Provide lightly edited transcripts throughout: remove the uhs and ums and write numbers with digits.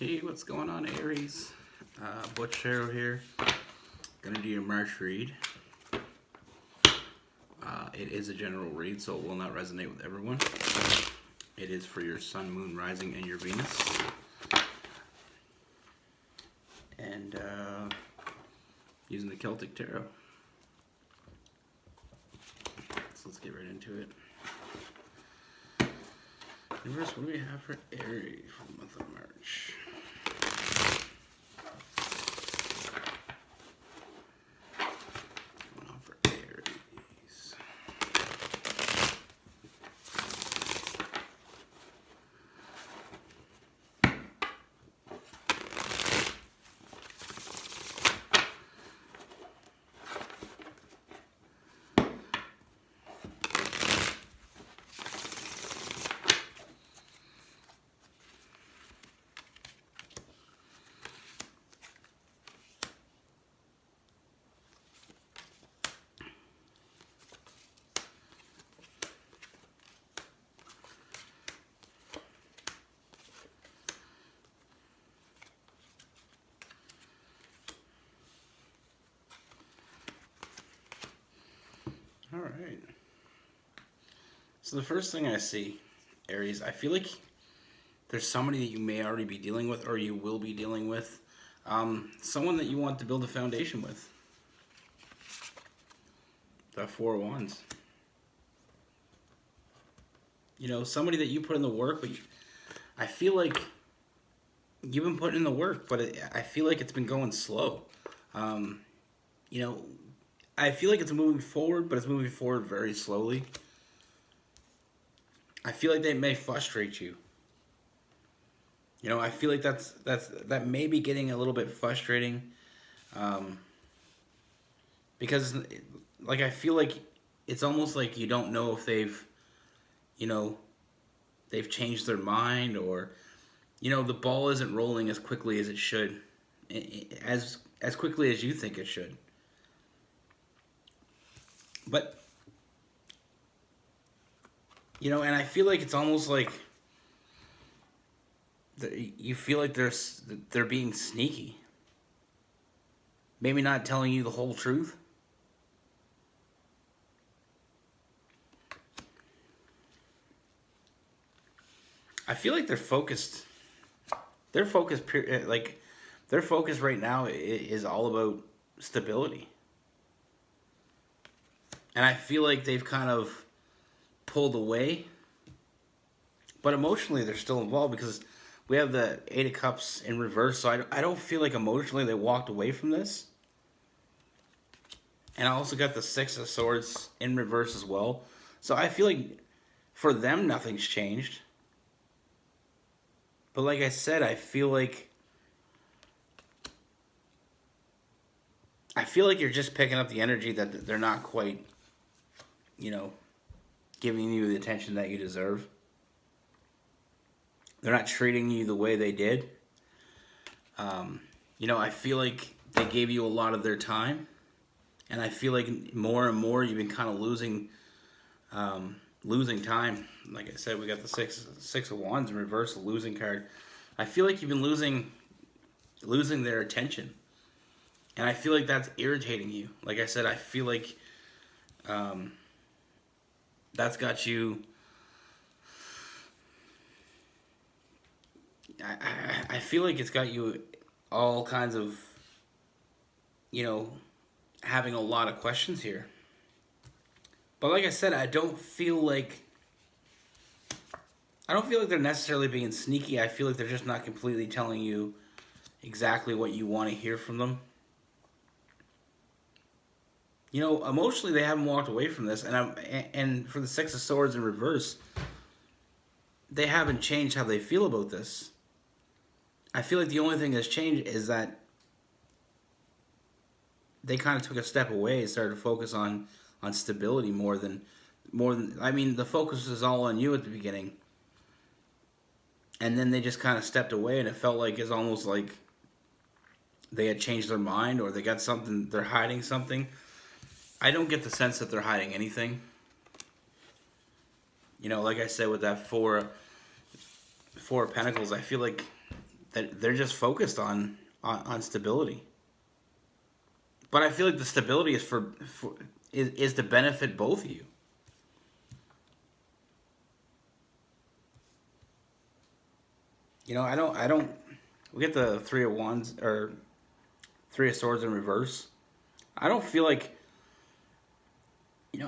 Hey, what's going on, Aries? Butch Arrow here. Gonna do your March read. It is a general read, so it will not resonate with everyone. It is for your Sun, Moon, Rising, and your Venus. And using the Celtic Tarot. So let's get right into it. Universe, what do we have for Aries for the month of March? Going on for Aries. All right. So the first thing I see, Aries, I feel like there's somebody that you may already be dealing with or you will be dealing with. Someone that you want to build a foundation with. That Four of Wands. You know, somebody that you put in the work, but I feel like you've been putting in the work, but I feel like it's been going slow. You know, I feel like it's moving forward, but it's moving forward very slowly. I feel like they may frustrate you. You know, I feel like that may be getting a little bit frustrating, because, like, I feel like it's almost like you don't know if they've, you know, they've changed their mind, or, you know, the ball isn't rolling as quickly as it should, as quickly as you think it should. But, you know, and I feel like it's almost like you feel like they're being sneaky. Maybe not telling you the whole truth. I feel like they're focused. Their focus, like, their focus right now is all about stability. And I feel like they've kind of pulled away. But emotionally, they're still involved because we have the Eight of Cups in reverse. So I don't feel like emotionally they walked away from this. And I also got the Six of Swords in reverse as well. So I feel like for them, nothing's changed. But like I said, I feel like you're just picking up the energy that they're not quite, you know, giving you the attention that you deserve. They're not treating you the way they did. You know, I feel like they gave you a lot of their time. And I feel like more and more you've been kind of losing time. Like I said, we got the Six of Wands in reverse, the losing card. I feel like you've been losing their attention. And I feel like that's irritating you. Like I said, I feel like that's got you... I feel like it's got you all kinds of, you know, having a lot of questions here. But like I said, I don't feel like they're necessarily being sneaky. I feel like they're just not completely telling you exactly what you want to hear from them. You know, emotionally they haven't walked away from this, and for the Six of Swords in reverse, they haven't changed how they feel about this. I feel like the only thing that's changed is that they kind of took a step away and started to focus on stability more than I mean, the focus was all on you at the beginning. And then they just kind of stepped away, and it felt like it's almost like they had changed their mind, or they got something, they're hiding something. I don't get the sense that they're hiding anything. You know, like I said, with that Four of Pentacles, I feel like that they're just focused on stability. But I feel like the stability is is to benefit both of you. I don't. We get the three of wands or three of swords in reverse. I don't feel like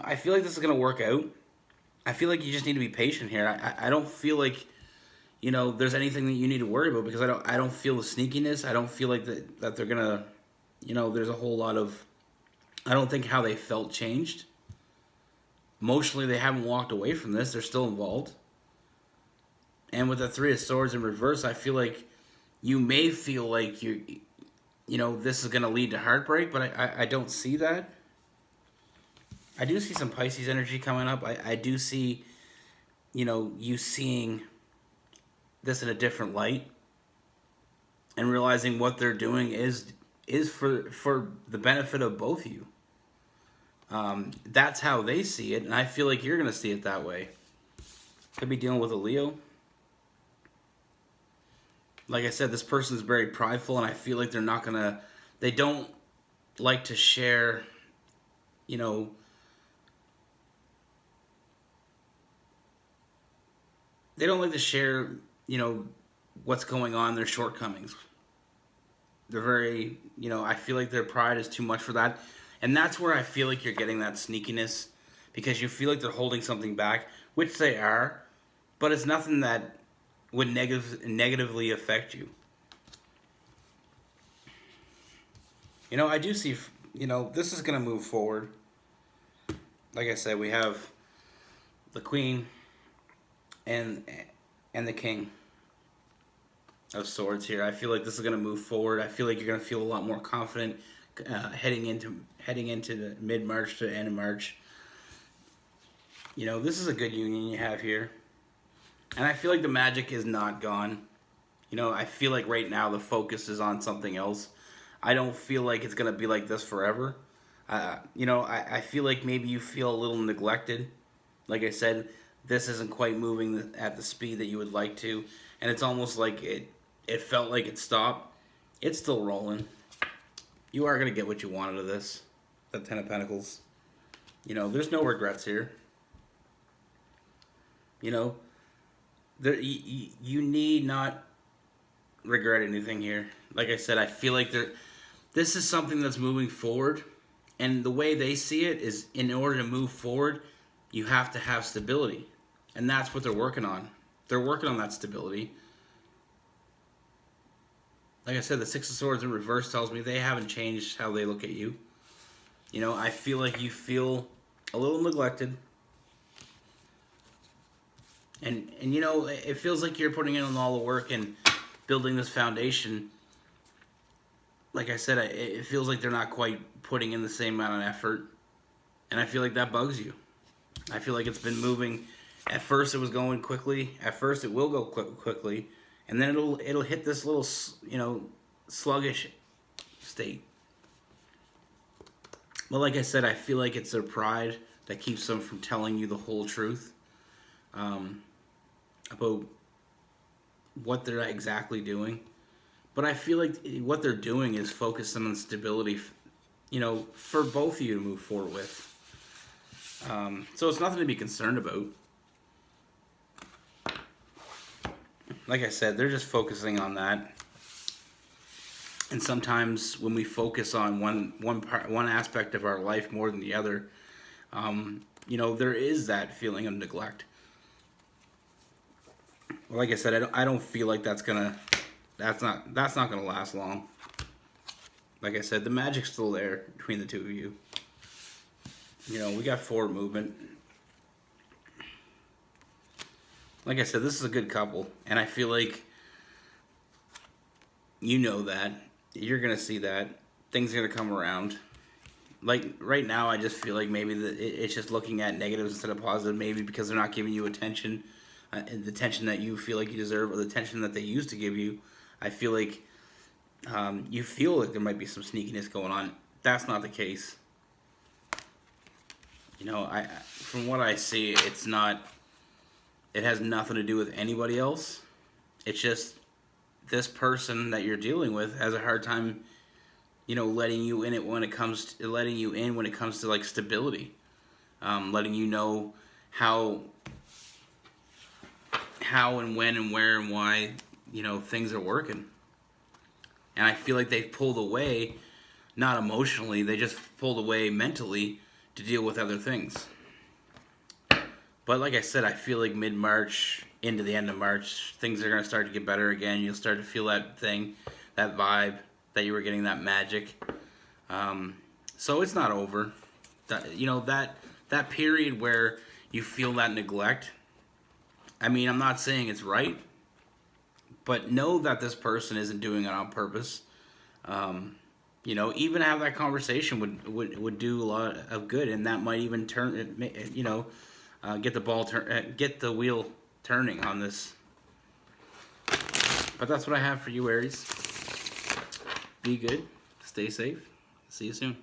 I feel like this is gonna work out. I feel like you just need to be patient here. I don't feel like there's anything that you need to worry about because I don't feel the sneakiness. I don't feel like that they're gonna there's a whole lot of I don't think how they felt changed. Emotionally, they haven't walked away from this. They're still involved. And with the three of swords in reverse, I feel like you may feel like this is going to lead to heartbreak, but I don't see that. I do see some Pisces energy coming up. I do see, you seeing this in a different light and realizing what they're doing is for the benefit of both of you. That's how they see it, and I feel like you're going to see it that way. Could be dealing with a Leo. Like I said, this person's very prideful, and I feel like they don't like to share, they don't like to share, what's going on, their shortcomings. They're very, I feel like their pride is too much for that. And that's where I feel like you're getting that sneakiness because you feel like they're holding something back, which they are, but it's nothing that would negatively affect you. I do see, this is going to move forward. Like I said, we have the Queen and the King of Swords here. I feel like this is going to move forward. I feel like you're going to feel a lot more confident heading into the mid-March to end of March. This is a good union you have here. And I feel like the magic is not gone. I feel like right now the focus is on something else. I don't feel like it's going to be like this forever. I feel like maybe you feel a little neglected. Like I said, this isn't quite moving at the speed that you would like to. And it's almost like it felt like it stopped. It's still rolling. You are going to get what you want out of this. The Ten of Pentacles. There's no regrets here. You need not regret anything here. Like I said, I feel like this is something that's moving forward. And the way they see it is in order to move forward, you have to have stability. And that's what they're working on. They're working on that stability. Like I said, the Six of Swords in reverse tells me they haven't changed how they look at you. I feel like you feel a little neglected. And it feels like you're putting in all the work and building this foundation. Like I said, it feels like they're not quite putting in the same amount of effort. And I feel like that bugs you. I feel like it's been moving. At first it was going quickly. At first it will go quickly. And then it'll hit this little, sluggish state. But like I said, I feel like it's their pride that keeps them from telling you the whole truth. About what they're exactly doing. But I feel like what they're doing is focusing on stability, for both of you to move forward with. So it's nothing to be concerned about. Like I said, they're just focusing on that. And sometimes when we focus on one aspect of our life more than the other, there is that feeling of neglect. Like I said, I don't feel like that's not gonna last long. Like I said, the magic's still there between the two of you. We got forward movement. Like I said, this is a good couple, and I feel like that you're gonna see that things are gonna come around. Like right now, I just feel like maybe it's just looking at negatives instead of positive. Maybe because they're not giving you attention. The attention that you feel like you deserve, or the attention that they used to give you. I feel like you feel like there might be some sneakiness going on. That's not the case. From what I see, it has nothing to do with anybody else. It's just this person that you're dealing with has a hard time, letting you in it when it comes to letting you in when it comes to like stability, letting you know how and when and where and why things are working. And I feel like they've pulled away, not emotionally, they just pulled away mentally to deal with other things. But like I said, I feel like mid-March into the end of March, things are going to start to get better again. You'll start to feel that thing, that vibe, that you were getting, that magic. So it's not over. That period where you feel that neglect, I mean, I'm not saying it's right, but know that this person isn't doing it on purpose. Even have that conversation would do a lot of good, and that might even get the wheel turning on this. But that's what I have for you, Aries. Be good, stay safe. See you soon.